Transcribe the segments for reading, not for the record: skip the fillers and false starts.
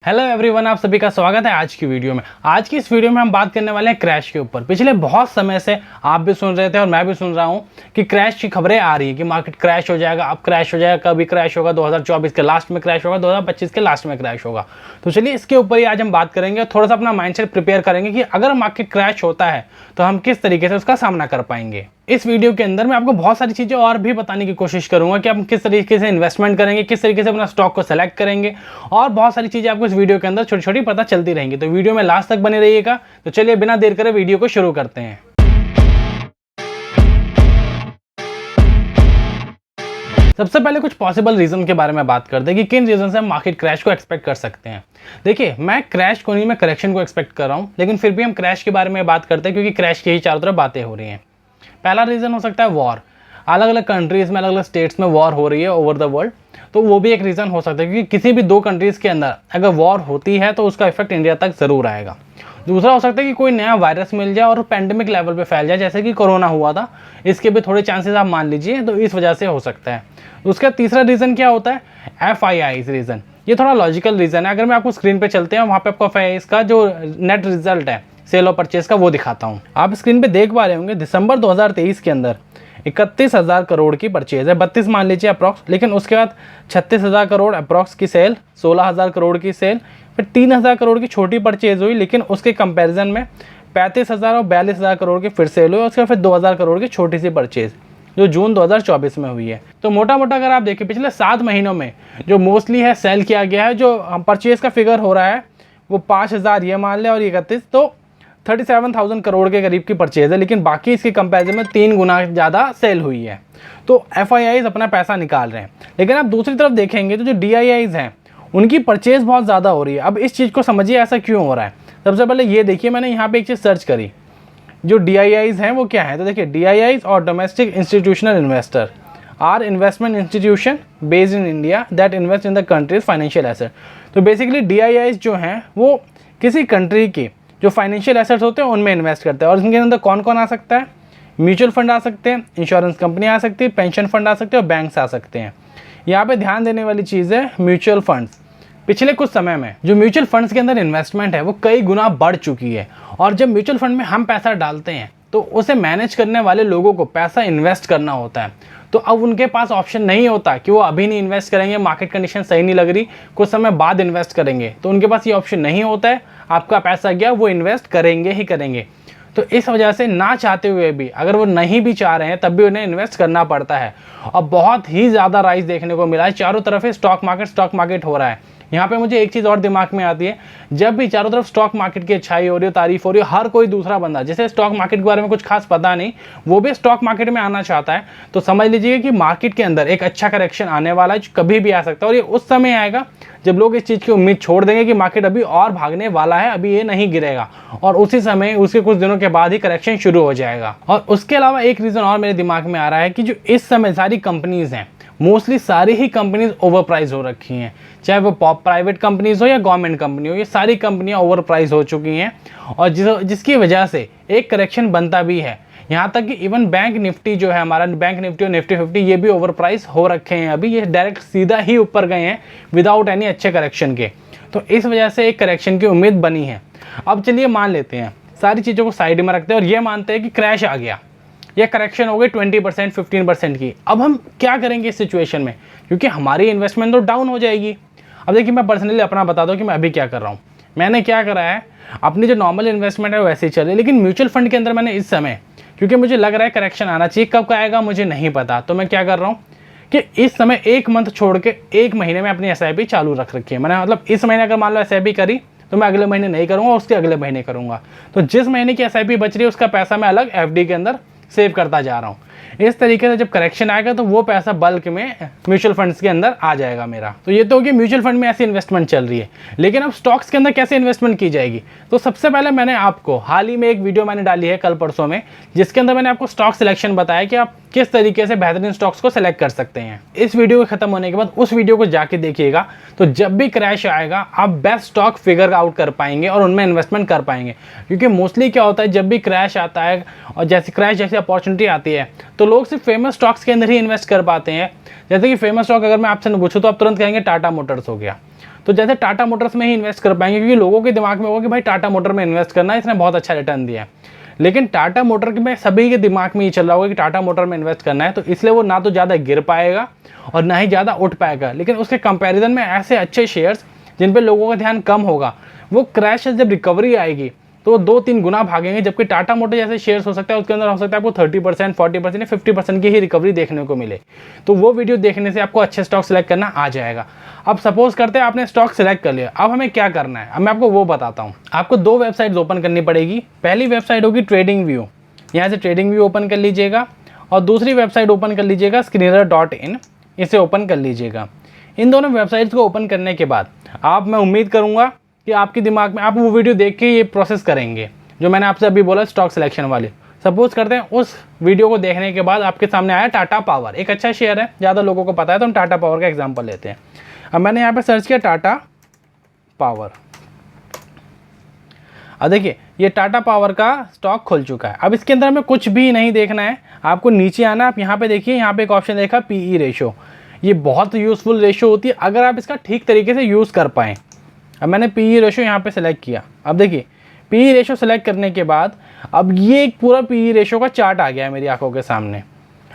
Hello everyone, आप सभी का स्वागत है आज की वीडियो में। आज की इस वीडियो में हम बात करने वाले हैं क्रैश के ऊपर। पिछले बहुत समय से आप भी सुन रहे थे और मैं भी सुन रहा हूं कि क्रैश की खबरें आ रही है कि मार्केट क्रैश हो जाएगा, अब क्रैश हो जाएगा, कभी क्रैश होगा, 2024 के लास्ट में क्रैश होगा, 2025 के लास्ट में क्रैश होगा। तो चलिए इसके ऊपर ही आज हम बात करेंगे, थोड़ा सा अपना माइंडसेट प्रिपेयर करेंगे कि अगर मार्केट क्रैश होता है तो हम किस तरीके से उसका सामना कर पाएंगे। इस वीडियो के अंदर मैं आपको बहुत सारी चीज़ें और भी बताने की कोशिश करूंगा कि आप किस तरीके से इन्वेस्टमेंट करेंगे, किस तरीके से अपना स्टॉक को सेलेक्ट करेंगे, और बहुत सारी चीज़ें आपको इस वीडियो के अंदर छोटी छोटी पता चलती रहेंगी। तो वीडियो में लास्ट तक बने रहिएगा। तो चलिए बिना देर करे वीडियो को शुरू करते हैं। सबसे पहले कुछ पॉसिबल रीजन के बारे में बात करते हैं कि किन रीजन से हम मार्केट क्रैश को एक्सपेक्ट कर सकते हैं। देखिए, मैं क्रैश को नहीं, मैं करेक्शन को एक्सपेक्ट कर रहा हूं, लेकिन फिर भी हम क्रैश के बारे में बात करते हैं क्योंकि क्रैश की ही चारों तरफ बातें हो रही हैं। पहला रीज़न हो सकता है वॉर। अलग अलग कंट्रीज़ में, अलग अलग स्टेट्स में वॉर हो रही है ओवर द वर्ल्ड, तो वो भी एक रीज़न हो सकता है क्योंकि किसी भी दो कंट्रीज़ के अंदर अगर वॉर होती है तो उसका इफेक्ट इंडिया तक ज़रूर आएगा। दूसरा हो सकता है कि कोई नया वायरस मिल जाए और पैंडेमिक लेवल पे फैल जाए, जैसे कि कोरोना हुआ था। इसके भी थोड़े चांसेस आप मान लीजिए, तो इस वजह से हो सकता है। उसका तीसरा रीज़न क्या होता है? FII reason. ये थोड़ा लॉजिकल रीज़न है। अगर मैं आपको स्क्रीन पे चलते हैं, वहाँ पे आपको FII का जो नेट रिजल्ट है सेल और परचेज का वो दिखाता हूँ। आप स्क्रीन पे देख पा रहे होंगे, दिसंबर 2023 के अंदर 31,000 करोड़ की परचेज है, 32 मान लीजिए अप्रॉक्स, लेकिन उसके बाद 36,000 करोड़ अप्रॉक्स की सेल, 16,000 करोड़ की सेल, फिर 3,000 करोड़ की छोटी परचेज हुई, लेकिन उसके कंपैरिजन में 35,000 और 42,000 करोड़ की फिर सेल हुई, उसके बाद फिर 2,000 करोड़ की छोटी सी परचेज जो जून 2024 में हुई है। तो मोटा मोटा अगर आप देखें पिछले 7 महीनों में जो मोस्टली है सेल किया गया है, जो परचेज का फिगर हो रहा है वो 5,000 ये मान लें और 31, तो 37,000 करोड़ के करीब की परचेज है, लेकिन बाकी इसके कंपैरिजन में 3 गुना ज़्यादा सेल हुई है। तो FIIs अपना पैसा निकाल रहे हैं, लेकिन आप दूसरी तरफ देखेंगे तो जो DIIs हैं उनकी परचेज बहुत ज़्यादा हो रही है। अब इस चीज़ को समझिए ऐसा क्यों हो रहा है। सबसे पहले ये देखिए, मैंने यहाँ पे एक चीज़ सर्च करी, जो DIIs हैं वो क्या है। तो देखिए, DIIs और domestic institutional investor are investment institution based in India that invest in the country's financial asset. तो बेसिकली DIIs जो हैं वो किसी कंट्री की जो फाइनेंशियल एसेट्स होते हैं उनमें इन्वेस्ट करते हैं। और इनके अंदर कौन कौन आ सकता है? म्यूचुअल फंड आ सकते हैं, इंश्योरेंस कंपनी आ सकती है, पेंशन फंड आ सकते हैं और बैंक्स आ सकते हैं। यहाँ पे ध्यान देने वाली चीज़ है म्यूचुअल फंड्स। पिछले कुछ समय में जो म्यूचुअल फंड्स के अंदर इन्वेस्टमेंट है वो कई गुना बढ़ चुकी है। और जब म्यूचुअल फंड में हम पैसा डालते हैं तो उसे मैनेज करने वाले लोगों को पैसा इन्वेस्ट करना होता है। तो अब उनके पास ऑप्शन नहीं होता कि वो अभी नहीं इन्वेस्ट करेंगे, मार्केट कंडीशन सही नहीं लग रही, कुछ समय बाद इन्वेस्ट करेंगे। तो उनके पास ये ऑप्शन नहीं होता है। आपका पैसा गया, वो इन्वेस्ट करेंगे ही करेंगे। तो इस वजह से ना चाहते हुए भी, अगर वो नहीं भी चाह रहे हैं, तब भी उन्हें इन्वेस्ट करना पड़ता है। और बहुत ही ज़्यादा राइज देखने को मिला है। चारों तरफ स्टॉक मार्केट हो रहा है। यहाँ पे मुझे एक चीज़ और दिमाग में आती है, जब भी चारों तरफ स्टॉक मार्केट की अच्छाई हो रही हो, तारीफ हो रही हो, हर कोई दूसरा बंदा जिसे स्टॉक मार्केट के बारे में कुछ खास पता नहीं, वो भी स्टॉक मार्केट में आना चाहता है, तो समझ लीजिए कि मार्केट के अंदर एक अच्छा करेक्शन आने वाला है, जो कभी भी आ सकता है। और ये उस समय आएगा जब लोग इस चीज़ की उम्मीद छोड़ देंगे कि मार्केट अभी और भागने वाला है, अभी ये नहीं गिरेगा, और उसी समय उसके कुछ दिनों के बाद ही करेक्शन शुरू हो जाएगा। और उसके अलावा एक रीज़न और मेरे दिमाग में आ रहा है कि जो इस समय सारी कंपनीज़ हैं, मोस्टली सारी ही कंपनीज ओवर प्राइस हो रखी हैं, चाहे वो प्राइवेट कंपनीज हो या गवर्नमेंट कंपनी हो, ये सारी कंपनियां ओवर प्राइस हो चुकी हैं। और जिसकी वजह से एक करेक्शन बनता भी है। यहाँ तक कि इवन बैंक निफ्टी जो है, हमारा बैंक निफ्टी और निफ्टी 50, ये भी ओवर प्राइस हो रखे हैं। अभी ये डायरेक्ट सीधा ही ऊपर गए हैं विदाउट एनी अच्छे करेक्शन के। तो इस वजह से एक करेक्शन की उम्मीद बनी है। अब चलिए मान लेते हैं, सारी चीज़ों को साइड में रखते हैं और ये मानते हैं कि क्रैश आ गया, ये करेक्शन हो गई 20% 15% की। अब हम क्या करेंगे इस सिचुएशन में, क्योंकि हमारी इन्वेस्टमेंट तो डाउन हो जाएगी। अब देखिए, मैं पर्सनली अपना बता दूं कि मैं अभी क्या कर रहा हूँ। मैंने क्या करा है, अपनी जो नॉर्मल इन्वेस्टमेंट है वैसे ही चले, लेकिन म्यूचुअल फंड के अंदर मैंने इस समय, क्योंकि मुझे लग रहा है करेक्शन आना चाहिए, कब का आएगा मुझे नहीं पता, तो मैं क्या कर रहा हूँ कि इस समय 1 मंथ छोड़ के 1 महीने में अपनी SIP चालू रख रखी है। मैंने मतलब इस महीने अगर मान लो SIP करी तो मैं अगले महीने नहीं करूँगा, उसके अगले महीने करूँगा। तो जिस महीने की SIP बच रही है उसका पैसा मैं अलग FD के अंदर सेव करता जा रहा हूँ। इस तरीके से जब करेक्शन आएगा तो वो पैसा बल्क में म्यूचुअल फंड्स के अंदर आ जाएगा मेरा। तो ये तो होगी म्यूचुअल फंड में ऐसी इन्वेस्टमेंट चल रही है। लेकिन अब स्टॉक्स के अंदर कैसे इन्वेस्टमेंट की जाएगी? तो सबसे पहले मैंने आपको हाल ही में एक वीडियो मैंने डाली है कल परसों में, जिसके अंदर मैंने आपको स्टॉक सिलेक्शन बताया कि आप किस तरीके से बेहतरीन स्टॉक्स को सिलेक्ट कर सकते हैं। इस वीडियो के खत्म होने के बाद उस वीडियो को जाके देखिएगा, तो जब भी क्रैश आएगा आप बेस्ट स्टॉक फिगर आउट कर पाएंगे और उनमें इन्वेस्टमेंट कर पाएंगे। क्योंकि मोस्टली क्या होता है, जब भी क्रैश आता है और जैसी अपॉर्चुनिटी आती है, तो लोग सिर्फ फेमस स्टॉक्स के अंदर ही इन्वेस्ट कर पाते हैं। जैसे कि फेमस स्टॉक अगर मैं आपसे पूछूं तो आप तुरंत कहेंगे टाटा मोटर्स हो गया। तो जैसे टाटा मोटर्स में ही इन्वेस्ट कर पाएंगे, क्योंकि लोगों के दिमाग में होगा कि भाई टाटा मोटर में इन्वेस्ट करना है, इसने बहुत अच्छा रिटर्न दिया है। लेकिन टाटा मोटर में सभी के दिमाग में ये चल रहा होगा कि टाटा मोटर में इन्वेस्ट करना है, तो इसलिए वो ना तो ज़्यादा गिर पाएगा और ना ही ज़्यादा उठ पाएगा। लेकिन उसके कंपैरिजन में ऐसे अच्छे शेयर्स जिन पे लोगों का ध्यान कम होगा, वो क्रैश से जब रिकवरी आएगी तो 2-3 गुना भागेंगे। जबकि टाटा मोटर जैसे शेयर्स हो सकता है उसके अंदर हो सकता है आपको 30%, 40% या 50% की ही रिकवरी देखने को मिले। तो वो वीडियो देखने से आपको अच्छे स्टॉक सेलेक्ट करना आ जाएगा। अब सपोज करते हैं आपने स्टॉक सेलेक्ट कर लिया, अब हमें क्या करना है, अब मैं आपको वो बताता हूँ। आपको 2 वेबसाइट्स ओपन करनी पड़ेगी। पहली वेबसाइट होगी ट्रेडिंग व्यू, यहाँ से ट्रेडिंग व्यू ओपन कर लीजिएगा, और दूसरी वेबसाइट ओपन कर लीजिएगा screener.in, इसे ओपन कर लीजिएगा। इन दोनों वेबसाइट्स को ओपन करने के बाद मैं उम्मीद करूँगा कि आपके दिमाग में आप वो वीडियो देख के ये प्रोसेस करेंगे जो मैंने आपसे अभी बोला स्टॉक सिलेक्शन वाले। सपोज करते हैं उस वीडियो को देखने के बाद आपके सामने आया टाटा पावर, एक अच्छा शेयर है, ज़्यादा लोगों को पता है, तो हम टाटा पावर का एग्जांपल लेते हैं। अब मैंने यहाँ पे सर्च किया टाटा पावर। अब देखिए ये टाटा पावर का स्टॉक खुल चुका है। अब इसके अंदर हमें कुछ भी नहीं देखना है, आपको नीचे आना। आप यहाँ पे देखिए, यहाँ पे एक ऑप्शन देखा पीई रेशो। ये बहुत यूज़फुल रेशो होती है अगर आप इसका ठीक तरीके से यूज़ कर पाएँ। अब मैंने पीई रेशो यहाँ पे सेलेक्ट किया। अब देखिए पीई रेशो सेलेक्ट करने के बाद अब ये एक पूरा पीई रेशो का चार्ट आ गया है मेरी आंखों के सामने।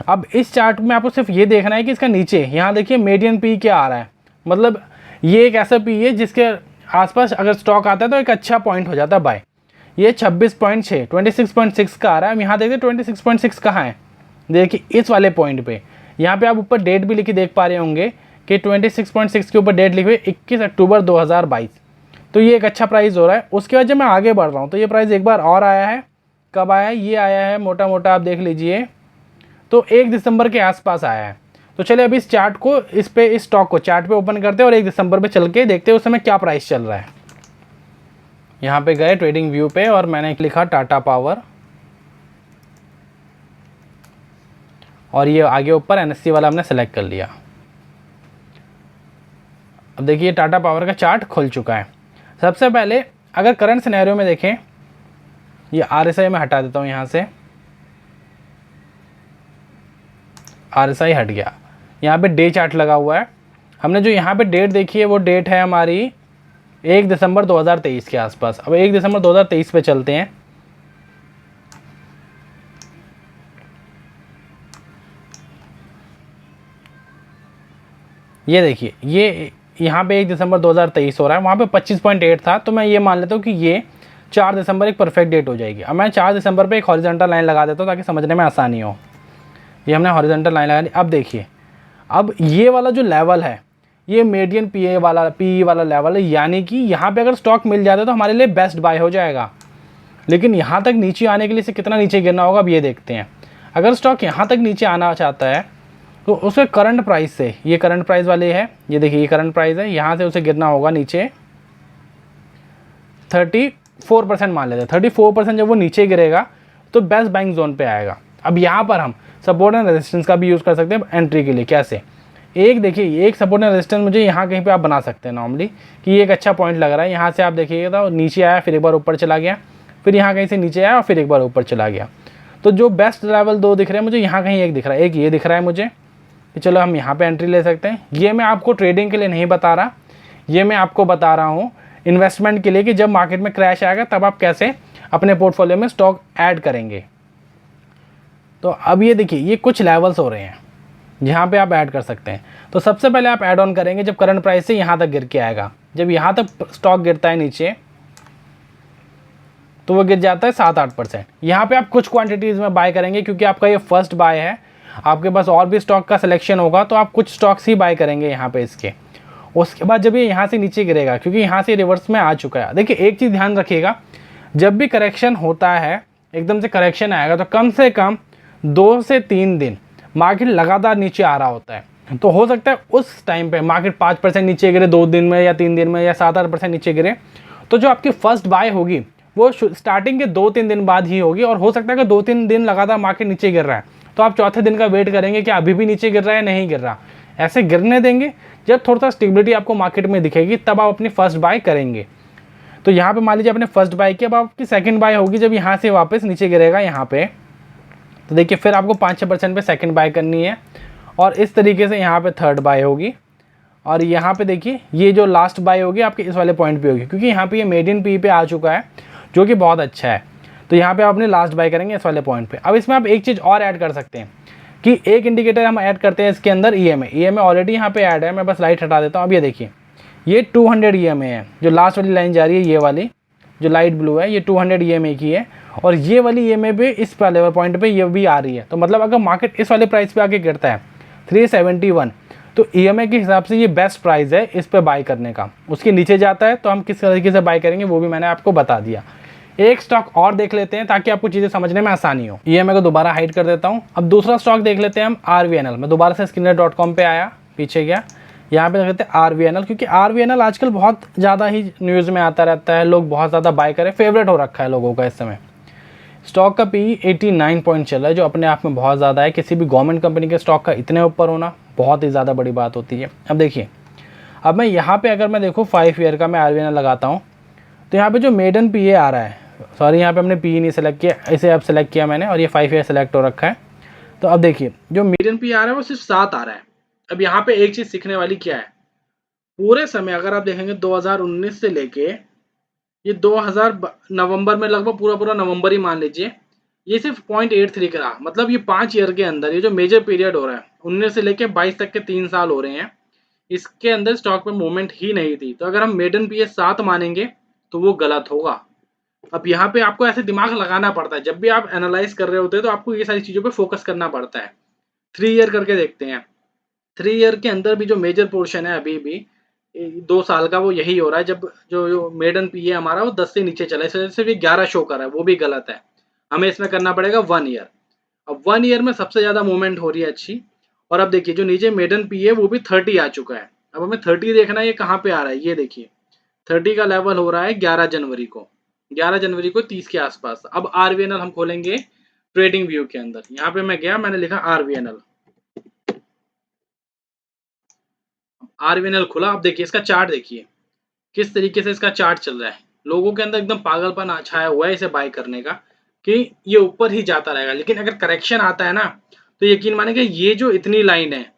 अब इस चार्ट में आपको सिर्फ ये देखना है कि इसका नीचे यहाँ देखिए मीडियन पी क्या आ रहा है। मतलब ये एक ऐसा पी है जिसके आसपास अगर स्टॉक आता है तो एक अच्छा पॉइंट हो जाता है बाय। ये 26.6 26.6 का आ रहा है। यहाँ देखिए 26.6 कहाँ है, देखिए इस वाले पॉइंट पे। यहाँ पे आप ऊपर डेट भी लिखी देख पा रहे होंगे कि 26.6 के ऊपर डेट लिखी हुई 21 अक्टूबर 2022। तो ये एक अच्छा प्राइस हो रहा है। उसके बाद जब मैं आगे बढ़ रहा हूँ तो ये प्राइस एक बार और आया है। कब आया है? ये आया है मोटा मोटा आप देख लीजिए तो 1 दिसंबर के आसपास आया है। तो चलिए अभी इस चार्ट को इस स्टॉक को चार्ट पे ओपन करते हैं और 1 दिसंबर पे चल के देखते हैं उस समय क्या प्राइस चल रहा है। यहाँ पे गए ट्रेडिंग व्यू पे और मैंने लिखा टाटा पावर, और ये आगे ऊपर एनएससी वाला हमने सेलेक्ट कर लिया। अब देखिए टाटा पावर का चार्ट खुल चुका है। सबसे पहले अगर करंट सिनेरियो में देखें, ये आरएसआई में हटा देता हूँ, यहाँ से आरएसआई हट गया। यहाँ पे डे चार्ट लगा हुआ है। हमने जो यहाँ पे डेट देखी है वो डेट है हमारी 1 दिसंबर 2023 के आसपास। अब 1 दिसंबर 2023 पे चलते हैं। ये देखिए ये यहाँ पे 1 दिसंबर 2023 हो रहा है, वहाँ पे 25.8 था। तो मैं ये मान लेता हूँ कि ये 4 दिसंबर एक परफेक्ट डेट हो जाएगी। अब मैं 4 दिसंबर पे एक हॉरिजॉन्टल लाइन लगा देता हूँ ताकि समझने में आसानी हो। ये हमने हॉरिजॉन्टल लाइन लगा दी। अब देखिए अब ये वाला जो लेवल है ये मीडियन पी वाला लेवल है, यानी कि यहाँ पे अगर स्टॉक मिल जाता है तो हमारे लिए बेस्ट बाय हो जाएगा। लेकिन यहाँ तक नीचे आने के लिए इसे कितना नीचे गिरना होगा अब ये देखते हैं। अगर स्टॉक यहाँ तक नीचे आना चाहता है तो उसके करंट प्राइस से, ये करंट प्राइस वाले है, ये देखिए ये करंट प्राइस है, यहाँ से उसे गिरना होगा नीचे 34% मान लेते हैं। 34% जब वो नीचे गिरेगा तो बेस्ट बाइंग जोन पे आएगा। अब यहाँ पर हम सपोर्ट एंड रेजिस्टेंस का भी यूज़ कर सकते हैं एंट्री के लिए। कैसे? एक देखिए एक सपोर्ट एंड रेजिस्टेंस मुझे यहाँ कहीं पे आप बना सकते हैं नॉर्मली कि ये एक अच्छा पॉइंट लग रहा है। यहाँ से आप देखिएगा तो नीचे आया, फिर एक बार ऊपर चला गया, फिर यहाँ कहीं से नीचे आया और फिर एक बार ऊपर चला गया। तो जो बेस्ट लेवल 2 दिख रहे हैं मुझे, यहाँ कहीं एक दिख रहा है, एक ये दिख रहा है मुझे कि चलो हम यहाँ पे एंट्री ले सकते हैं। ये मैं आपको ट्रेडिंग के लिए नहीं बता रहा, ये मैं आपको बता रहा हूँ इन्वेस्टमेंट के लिए कि जब मार्केट में क्रैश आएगा तब आप कैसे अपने पोर्टफोलियो में स्टॉक ऐड करेंगे। तो अब ये देखिए ये कुछ लेवल्स हो रहे हैं जहाँ पे आप ऐड कर सकते हैं। तो सबसे पहले आप ऐड ऑन करेंगे जब करंट प्राइस से यहाँ तक गिर के आएगा। जब यहाँ तक स्टॉक गिरता है नीचे तो वो गिर जाता है 7-8%। यहाँ पे आप कुछ क्वांटिटीज़ में बाय करेंगे क्योंकि आपका ये फर्स्ट बाय है, आपके पास और भी स्टॉक का सिलेक्शन होगा तो आप कुछ स्टॉक्स ही बाय करेंगे यहाँ पे इसके। उसके बाद जब ये यहाँ से नीचे गिरेगा, क्योंकि यहाँ से रिवर्स में आ चुका है। देखिए एक चीज़ ध्यान रखिएगा, जब भी करेक्शन होता है, एकदम से करेक्शन आएगा तो कम से कम 2 से 3 दिन मार्केट लगातार नीचे आ रहा होता है। तो हो सकता है उस टाइम पे मार्केट 5% नीचे गिरे 2 दिन में या 3 दिन में, या 7-8% नीचे गिरे। तो जो आपकी फर्स्ट बाय होगी वो स्टार्टिंग के 2-3 दिन बाद ही होगी। और हो सकता है कि 2-3 दिन लगातार मार्केट नीचे गिर रहा है तो आप चौथे दिन का वेट करेंगे कि अभी भी नीचे गिर रहा है, नहीं गिर रहा। ऐसे गिरने देंगे, जब थोड़ा सा स्टेबिलिटी आपको मार्केट में दिखेगी तब आप अपनी फर्स्ट बाय करेंगे। तो यहाँ पे मान लीजिए आपने फर्स्ट बाय किया, अब आपकी सेकंड बाय होगी जब यहाँ से वापस नीचे गिरेगा यहाँ पे। तो देखिए फिर आपको 5-6% पे सेकंड बाय करनी है और इस तरीके से यहाँ पे थर्ड बाय होगी और यहाँ पे देखिए ये जो लास्ट बाय होगी आपके इस वाले पॉइंट पे होगी, क्योंकि यहाँ पे ये मेड इन पी पे आ चुका है जो कि बहुत अच्छा है। तो यहाँ पे आप अपने लास्ट बाय करेंगे इस वाले पॉइंट पे। अब इसमें आप एक चीज़ और ऐड कर सकते हैं कि एक इंडिकेटर हम ऐड करते हैं इसके अंदर, EMA ऑलरेडी यहाँ पे ऐड है, मैं बस लाइट हटा देता हूँ। अब ये देखिए ये 200 EMA है, जो लास्ट वाली लाइन जा रही है ये वाली जो लाइट ब्लू है, ये 200 EMA की है, और ये वाली EMA पे इस वाले पॉइंट पे ये भी आ रही है। तो मतलब अगर मार्केट इस वाले प्राइस पे आके गिरता है 371, तो EMA के हिसाब से ये बेस्ट प्राइस है इस पे बाय करने का। उसके नीचे जाता है तो हम किस तरीके से बाय करेंगे वो भी मैंने आपको बता दिया। एक स्टॉक और देख लेते हैं ताकि आपको चीज़ें समझने में आसानी हो। EMA को दोबारा हाइड कर देता हूँ। अब दूसरा स्टॉक देख लेते हैं हम, RVNL। मैं दोबारा से Skinner.com पे आया, पीछे गया, यहाँ पे देख लेते हैं RVNL, क्योंकि RVNL आजकल बहुत ज़्यादा ही न्यूज़ में आता रहता है, लोग बहुत ज़्यादा बाय करें, फेवरेट हो रखा है लोगों का इस समय। स्टॉक का PE 89 पॉइंट चल रहा है, जो अपने आप में बहुत ज़्यादा है। किसी भी गवर्नमेंट कंपनी के स्टॉक का इतने ऊपर होना बहुत ही ज़्यादा बड़ी बात होती है। अब देखिए, अब मैं यहाँ पे अगर मैं देखूँ 5 ईयर का मैं RVNL लगाता हूँ, तो यहाँ पे जो मेडन PE आ रहा है, सॉरी यहाँ पे हमने PE नहीं सेलेक्ट किया, इसे अब सेलेक्ट किया मैंने, और ये 5 ईयर सेलेक्ट हो रखा है। तो अब देखिए जो मेडन PE आ रहा है वो सिर्फ 7 आ रहा है। अब यहाँ पे एक चीज़ सीखने वाली क्या है, पूरे समय अगर आप देखेंगे 2019 से लेके ये 2000 नवंबर में, लगभग पूरा नवंबर ही मान लीजिए, ये सिर्फ 0.83 का रहा। मतलब ये 5 ईयर के अंदर ये जो मेजर पीरियड हो रहा है 19 से लेके 22 तक के 3 साल हो रहे हैं, इसके अंदर स्टॉक में मूवमेंट ही नहीं थी। तो अगर हम मेडन PE 7 मानेंगे तो वो गलत होगा। अब यहाँ पे आपको ऐसे दिमाग लगाना पड़ता है, जब भी आप एनालाइज कर रहे होते हैं तो आपको ये सारी चीज़ों पे फोकस करना पड़ता है। 3 ईयर करके देखते हैं। 3 ईयर के अंदर भी जो मेजर पोर्शन है अभी भी 2 साल का, वो यही हो रहा है। जब जो मेडन PE है हमारा वो 10 से नीचे चला है, इस वजह से भी 11 शो कर रहा है, वो भी गलत है। हमें इसमें करना पड़ेगा 1 ईयर। अब 1 ईयर में सबसे ज़्यादा मूवमेंट हो रही है अच्छी। और अब देखिए जो नीचे मेडन PE है वो भी 30 आ चुका है। अब हमें 30 देखना है, ये कहाँ पे आ रहा है, ये देखिए 30 का लेवल हो रहा है 11 जनवरी को, 11 जनवरी को 30 के आसपास। अब RVNL हम खोलेंगे ट्रेडिंग व्यू के अंदर। यहाँ पे मैं गया, मैंने लिखा RVNL, RVNL खुला। अब देखिए इसका चार्ट देखिए किस तरीके से इसका चार्ट चल रहा है। लोगों के अंदर एकदम पागलपन छाया हुआ है इसे बाय करने का कि ये ऊपर ही जाता रहेगा। लेकिन अगर करेक्शन आता है ना, तो यकीन माने कि ये जो इतनी लाइन है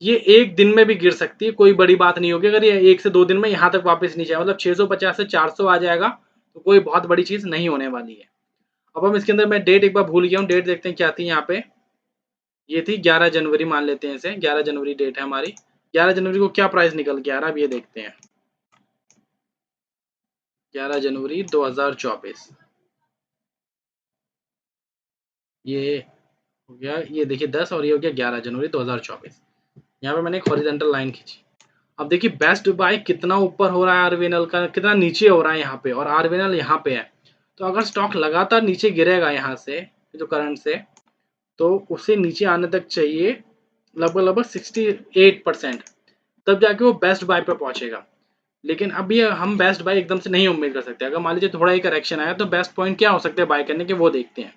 ये एक दिन में भी गिर सकती है, कोई बड़ी बात नहीं होगी। अगर ये 1 से 2 दिन में यहाँ तक वापस नीचे आए, मतलब 650 से 400 आ जाएगा, तो कोई बहुत बड़ी चीज नहीं होने वाली है। अब हम इसके अंदर, मैं डेट एक बार भूल गया हूँ, डेट देखते हैं क्या थी यहाँ पे। ये थी 11 जनवरी मान लेते हैं इसे, 11 जनवरी डेट है हमारी। 11 जनवरी को क्या प्राइस निकल के आ रहा है, अब ये देखते हैं। 11 जनवरी 2024, ये हो गया, ये देखिए 10, और ये हो गया 11 जनवरी 2024। यहाँ पे मैंने एक हॉरिजॉन्टल लाइन खींची। अब देखिए बेस्ट बाय कितना ऊपर हो रहा है RVNL का, कितना नीचे हो रहा है यहाँ पे, और RVNL यहाँ पे है। तो अगर स्टॉक लगातार नीचे गिरेगा यहाँ से, जो करंट से, तो उसे नीचे आने तक चाहिए लगभग 68%, तब जाके वो बेस्ट बाय पे पहुंचेगा। लेकिन अब ये हम बेस्ट बाय एकदम से नहीं उम्मीद कर सकते। अगर मान लीजिए थोड़ा ही करेक्शन आया, तो बेस्ट पॉइंट क्या हो सकते हैं बाय करने के, वो देखते हैं।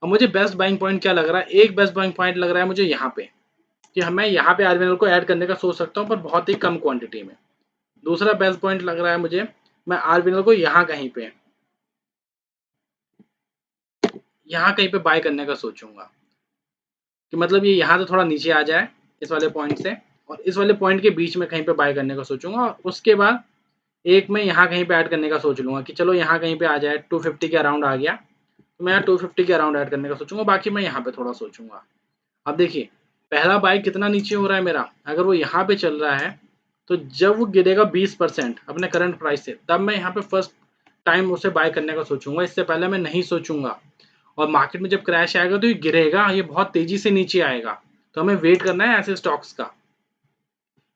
अब मुझे बेस्ट बाइंग पॉइंट क्या लग रहा है, एक बेस्ट बाइंग पॉइंट लग रहा है मुझे यहाँ पे, कि मैं यहाँ पे RVNL को ऐड करने का सोच सकता हूँ, पर बहुत ही कम क्वांटिटी में। दूसरा बेस्ट पॉइंट लग रहा है मुझे, मैं RVNL को यहाँ कहीं पे बाय करने का सोचूंगा, कि मतलब ये यहाँ से थोड़ा नीचे आ जाए इस वाले पॉइंट से, और इस वाले पॉइंट के बीच में कहीं पे बाय करने का सोचूंगा। और उसके बाद एक मैं यहाँ कहीं पे ऐड करने का सोच लूंगा, कि चलो यहाँ कहीं पे आ जाए, 250 के अराउंड आ गया, तो मैं यहाँ 250 के अराउंड ऐड करने का सोचूंगा। बाकी मैं यहाँ पे थोड़ा सोचूंगा। अब देखिए पहला बाय कितना नीचे हो रहा है मेरा, अगर वो यहाँ पे चल रहा है, तो जब वो गिरेगा 20% अपने करंट प्राइस से, तब मैं यहाँ पे फर्स्ट टाइम उसे बाय करने का सोचूंगा, इससे पहले मैं नहीं सोचूंगा। और मार्केट में जब क्रैश आएगा तो ये गिरेगा, ये बहुत तेजी से नीचे आएगा, तो हमें वेट करना है ऐसे स्टॉक्स का।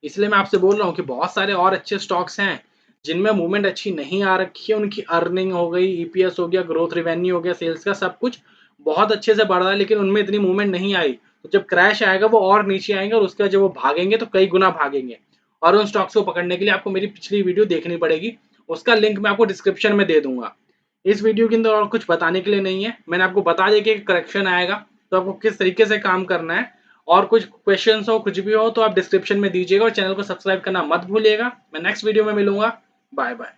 इसलिए मैं आपसे बोल रहा हूँ कि बहुत सारे और अच्छे स्टॉक्स हैं जिनमें मूवमेंट अच्छी नहीं आ रखी है, उनकी अर्निंग हो गई, EPS हो गया, ग्रोथ रेवेन्यू हो गया, सेल्स का सब कुछ बहुत अच्छे से बढ़ रहा है, लेकिन उनमें इतनी मूवमेंट नहीं आई। तो जब क्रैश आएगा वो और नीचे आएंगे, और उसके बाद जब वो भागेंगे तो कई गुना भागेंगे। और उन स्टॉक्स को पकड़ने के लिए आपको मेरी पिछली वीडियो देखनी पड़ेगी, उसका लिंक मैं आपको डिस्क्रिप्शन में दे दूंगा। इस वीडियो के अंदर और कुछ बताने के लिए नहीं है, मैंने आपको बता दिया कि करेक्शन आएगा तो आपको किस तरीके से काम करना है। और कुछ क्वेश्चंस हो, कुछ भी हो, तो आप डिस्क्रिप्शन में दीजिएगा, और चैनल को सब्सक्राइब करना मत भूलिएगा। मैं नेक्स्ट वीडियो में मिलूंगा। Bye bye.